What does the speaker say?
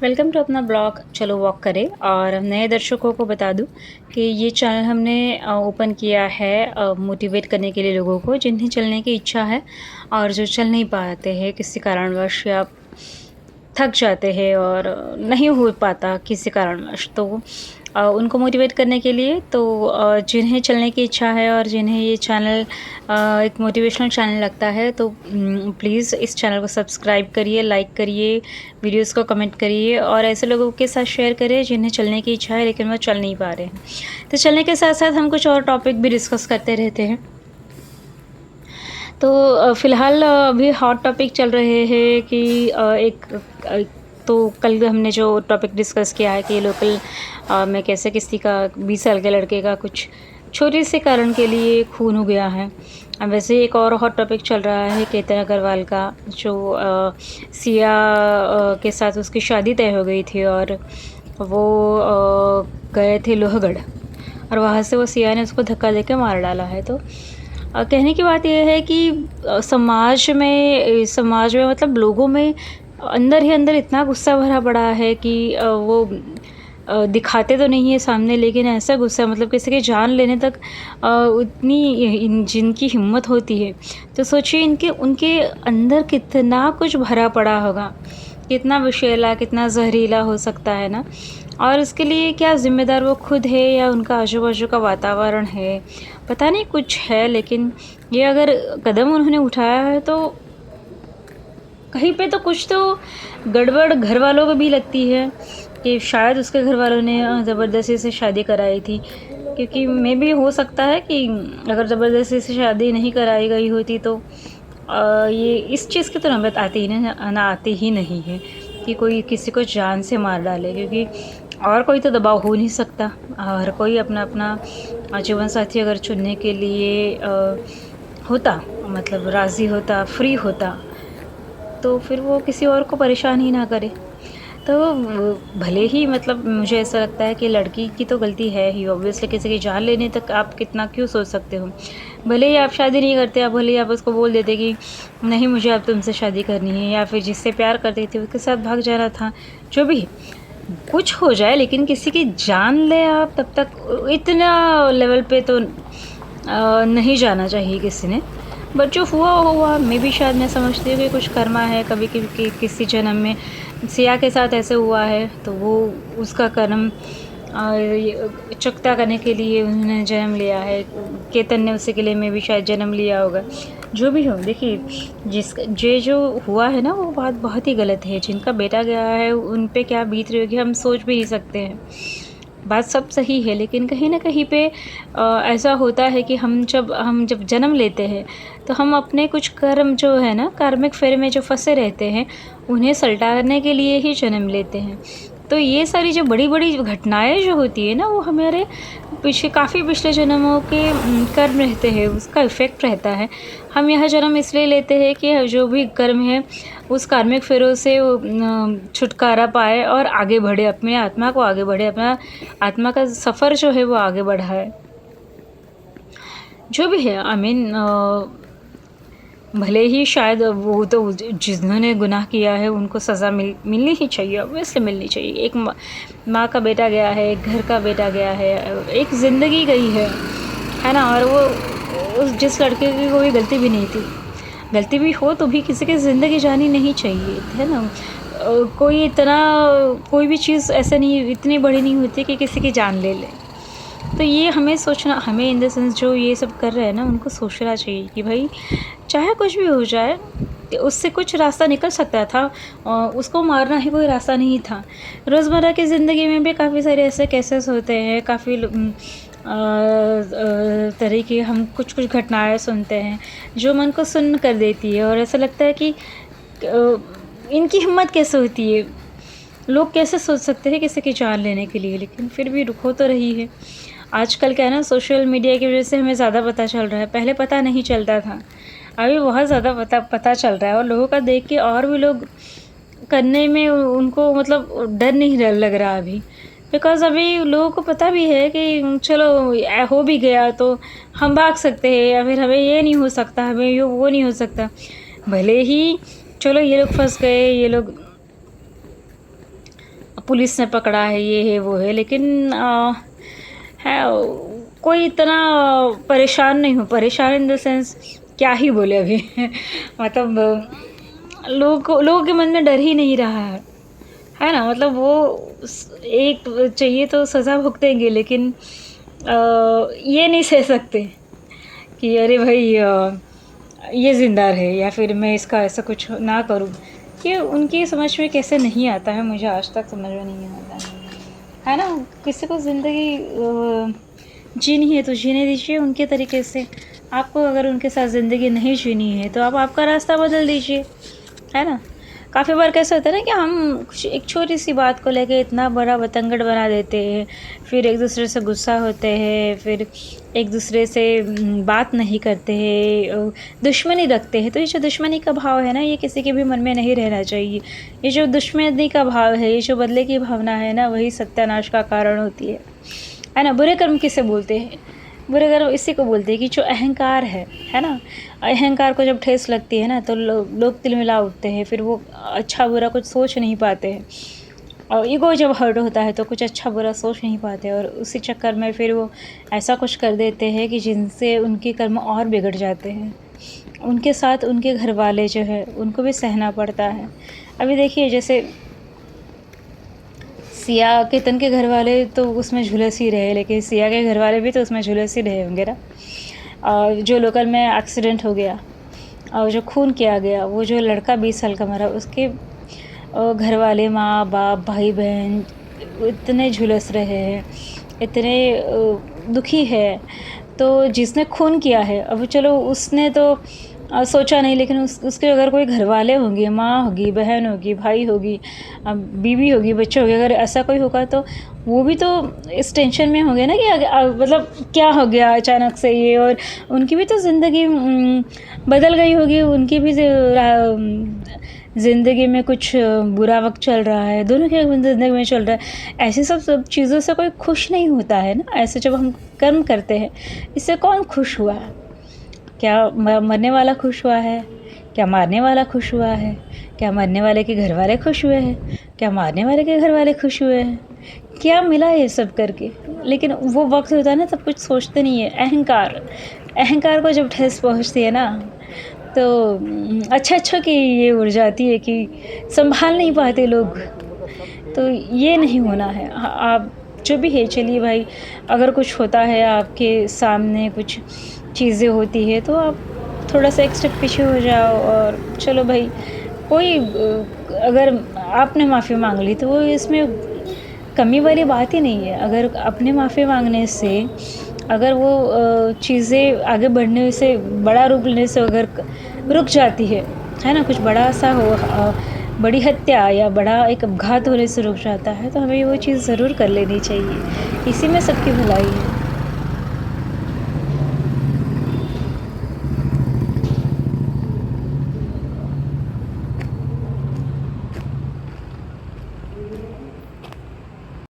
Welcome to अपना blog चलो walk करें। और नए दर्शकों को बता दूं कि ये चैनल हमने ओपन किया है मोटिवेट करने के लिए लोगों को जिन्हें चलने की इच्छा है और जो चल नहीं पाते हैं किसी कारणवश या थक जाते हैं और नहीं हो पाता किसी कारणवश, तो उनको मोटिवेट करने के लिए, तो जिन्हें चलने की इच्छा है और जिन्हें ये चैनल एक मोटिवेशनल चैनल लगता है तो प्लीज़ इस चैनल को सब्सक्राइब करिए, लाइक करिए, वीडियोस को कमेंट करिए और ऐसे लोगों के साथ शेयर करिए जिन्हें चलने की इच्छा है लेकिन वो चल नहीं पा रहे हैं। तो चलने के साथ साथ हम कुछ और टॉपिक भी डिस्कस करते रहते हैं। तो फ़िलहाल अभी हॉट टॉपिक चल रहे हैं कि तो कल हमने जो टॉपिक डिस्कस किया है कि लोकल में कैसे किसी का 20 साल के लड़के का कुछ छोटे से कारण के लिए खून हो गया है। अब वैसे एक और हॉट टॉपिक चल रहा है केतन अग्रवाल का, जो सिया के साथ उसकी शादी तय हो गई थी और वो गए थे लोहगढ़ और वहाँ से वो सिया ने उसको धक्का देकर मार डाला है। तो कहने की बात यह है कि समाज में मतलब लोगों में अंदर ही अंदर इतना गुस्सा भरा पड़ा है कि वो दिखाते तो नहीं है सामने, लेकिन ऐसा गुस्सा मतलब किसी की जान लेने तक उतनी जिनकी हिम्मत होती है, तो सोचिए इनके उनके अंदर कितना कुछ भरा पड़ा होगा, कितना विषैला कितना जहरीला हो सकता है ना। और इसके लिए क्या ज़िम्मेदार वो खुद है या उनका आजू बाजू का वातावरण है, पता नहीं कुछ है। लेकिन ये अगर कदम उन्होंने उठाया है तो कहीं पे तो कुछ तो गड़बड़ घर वालों को भी लगती है कि शायद उसके घर वालों ने ज़बरदस्ती से शादी कराई थी, क्योंकि मे भी हो सकता है कि अगर ज़बरदस्ती से शादी नहीं कराई गई होती तो ये इस चीज़ की तो नौबत आती ही नहीं है कि कोई किसी को जान से मार डाले, क्योंकि और कोई तो दबाव हो नहीं सकता। हर कोई अपना अपना जीवन साथी अगर चुनने के लिए होता, मतलब राज़ी होता, फ्री होता, तो फिर वो किसी और को परेशान ही ना करे। तो भले ही मतलब मुझे ऐसा लगता है कि लड़की की तो गलती है ही, ऑब्वियसली किसी की जान लेने तक आप कितना क्यों सोच सकते हो। भले ही आप शादी नहीं करते, आप भले ही आप उसको बोल देते कि नहीं मुझे अब तुमसे शादी करनी है, या फिर जिससे प्यार करते थे उसके साथ भाग जाना था, जो भी कुछ हो जाए, लेकिन किसी की जान ले आप तब तक इतना लेवल पे तो नहीं जाना चाहिए किसी ने। बट जो हुआ मे भी शायद मैं समझती हूँ कि कुछ कर्मा है, कभी किसी जन्म में सिया के साथ ऐसे हुआ है तो वो उसका कर्म चुकता करने के लिए उन्होंने जन्म लिया है। केतन ने उसी के लिए मे भी शायद जन्म लिया होगा। जो भी हो, देखिए जो हुआ है ना वो बात बहुत ही गलत है। जिनका बेटा गया है उन पे क्या बीत रही होगी हम सोच भी नहीं सकते हैं। बात सब सही है, लेकिन कहीं ना कहीं पे ऐसा होता है कि हम जब जन्म लेते हैं तो हम अपने कुछ कर्म जो है ना, कार्मिक फेरे में जो फंसे रहते हैं, उन्हें सल्टाने के लिए ही जन्म लेते हैं। तो ये सारी जो बड़ी बड़ी घटनाएं जो होती है ना, वो हमारे काफ़ी पिछले जन्मों के कर्म रहते हैं, उसका इफ़ेक्ट रहता है। हम यह जन्म इसलिए लेते हैं कि जो भी कर्म है उस कार्मिक फेरों से वो छुटकारा पाए और आगे बढ़े, अपने आत्मा को आगे बढ़े, अपना आत्मा का सफ़र जो है वो आगे बढ़ाए। जो भी है, आई मीन भले ही शायद वो तो जिन्होंने गुनाह किया है उनको सज़ा मिलनी ही चाहिए, ऑब्वियसली मिलनी चाहिए। एक माँ का बेटा गया है, एक घर का बेटा गया है, एक ज़िंदगी गई है ना। और वो जिस लड़के की कोई गलती भी नहीं थी, गलती भी हो तो भी किसी की ज़िंदगी जानी नहीं चाहिए, है ना। कोई भी चीज़ ऐसा नहीं, इतनी बड़ी नहीं होती कि किसी की जान ले ले। तो ये हमें सोचना, हमें इन द सेंस जो ये सब कर रहे हैं ना उनको सोचना चाहिए कि भाई चाहे कुछ भी हो जाए, उससे कुछ रास्ता निकल सकता था और उसको मारना ही कोई रास्ता नहीं था। रोज़मर्रा की ज़िंदगी में भी काफ़ी सारे ऐसे केसेस होते हैं, काफ़ी तरह की हम कुछ घटनाएं सुनते हैं जो मन को सुन्न कर देती है और ऐसा लगता है कि इनकी हिम्मत कैसे होती है, लोग कैसे सोच सकते हैं किसी की जान लेने के लिए, लेकिन फिर भी रुक हो तो रही है। आजकल क्या है ना, सोशल मीडिया की वजह से हमें ज़्यादा पता चल रहा है, पहले पता नहीं चलता था, अभी बहुत ज़्यादा पता चल रहा है। और लोगों का देख के और भी लोग करने में उनको मतलब डर नहीं लग रहा अभी, बिकॉज़ अभी लोगों को पता भी है कि चलो हो भी गया तो हम भाग सकते हैं, या फिर हमें ये नहीं हो सकता, हमें ये वो नहीं हो सकता। भले ही चलो ये लोग फंस गए, ये लोग पुलिस ने पकड़ा है, ये है, वो है, लेकिन है कोई इतना परेशान नहीं हूँ, परेशान इन द सेंस क्या ही बोले अभी मतलब लोगों के मन में डर ही नहीं रहा है ना? मतलब वो एक चाहिए तो सज़ा भुगतेंगे, लेकिन ये नहीं सह सकते कि अरे भाई ये ज़िंदा रहे या फिर मैं इसका ऐसा कुछ ना करूँ। ये उनकी समझ में कैसे नहीं आता है, मुझे आज तक समझ में नहीं आता है ना? किसी को ज़िंदगी जीनी है तो जीने दीजिए उनके तरीके से। आपको अगर उनके साथ ज़िंदगी नहीं जीनी है तो आप आपका रास्ता बदल दीजिए, है ना? काफ़ी बार कैसा होता है ना कि हम कुछ एक छोटी-सी बात को लेके इतना बड़ा बतंगड़ बना देते हैं, फिर एक-दूसरे से गुस्सा होते हैं, फिर एक-दूसरे से बात नहीं करते हैं, दुश्मनी रखते हैं। तो ये जो दुश्मनी का भाव है ना, ये किसी के भी मन में नहीं रहना चाहिए। ये जो दुश्मनी का भाव है, ये जो बदले की भावना है ना, वही सत्यानाश का कारण होती है ना? बुरे कर्म किसे बोलते हैं? बुरे कर्म इसी को बोलते हैं कि जो अहंकार है ना? अहंकार को जब ठेस लगती है ना तो लोग तिलमिला उठते हैं, फिर वो अच्छा बुरा कुछ सोच नहीं पाते हैं। और ईगो जब हर्ट होता है तो कुछ अच्छा बुरा सोच नहीं पाते, और उसी चक्कर में फिर वो ऐसा कुछ कर देते हैं कि जिनसे उनके कर्म और बिगड़ जाते हैं। उनके साथ उनके घर वाले जो है उनको भी सहना पड़ता है। अभी देखिए जैसे सिया केतन के घर वाले तो उसमें झुलस ही रहे, लेकिन सिया के घर वाले भी तो उसमें झुलस ही रहे होंगे ना। जो लोकल में एक्सीडेंट हो गया और जो खून किया गया, वो जो लड़का 20 साल का मरा, उसके घर वाले, माँ बाप, भाई बहन इतने झुलस रहे हैं, इतने दुखी है। तो जिसने खून किया है, अब चलो उसने तो सोचा नहीं, लेकिन उसके अगर कोई घर वाले होंगे, माँ होगी, बहन होगी, भाई होगी, बीवी होगी, बच्चे होंगे, अगर ऐसा कोई होगा तो वो भी तो इस टेंशन में होंगे ना कि मतलब क्या हो गया अचानक से ये, और उनकी भी तो ज़िंदगी बदल गई होगी, उनकी भी ज़िंदगी में कुछ बुरा वक्त चल रहा है, दोनों के ज़िंदगी में चल रहा है। ऐसी सब चीज़ों से कोई खुश नहीं होता है ना। ऐसे जब हम कर्म करते हैं, इससे कौन खुश हुआ है? क्या मरने वाला खुश हुआ है? क्या मारने वाला खुश हुआ है? क्या मरने वाले के घर वाले खुश हुए हैं? क्या मारने वाले के घर वाले खुश हुए हैं? क्या मिला ये सब करके? लेकिन वो वक्त होता है ना, तब कुछ सोचते नहीं है। अहंकार को जब ठेस पहुँचती है ना, तो अच्छा की ये उड़ जाती है कि संभाल नहीं पाते लोग। तो ये नहीं होना है। आप जो भी है, चलिए भाई, अगर कुछ होता है आपके सामने, कुछ चीज़ें होती है, तो आप थोड़ा सा एक स्टेप पीछे हो जाओ और चलो भाई, कोई अगर आपने माफ़ी मांग ली तो वो इसमें कमी वाली बात ही नहीं है। अगर अपने माफ़ी मांगने से अगर वो चीज़ें आगे बढ़ने से, बड़ा रूप लेने से अगर रुक जाती है ना, कुछ बड़ा सा हो, बड़ी हत्या या बड़ा एक अपघात होने से रुक जाता है, तो हमें वो चीज़ ज़रूर कर लेनी चाहिए। इसी में सबकी भलाई है।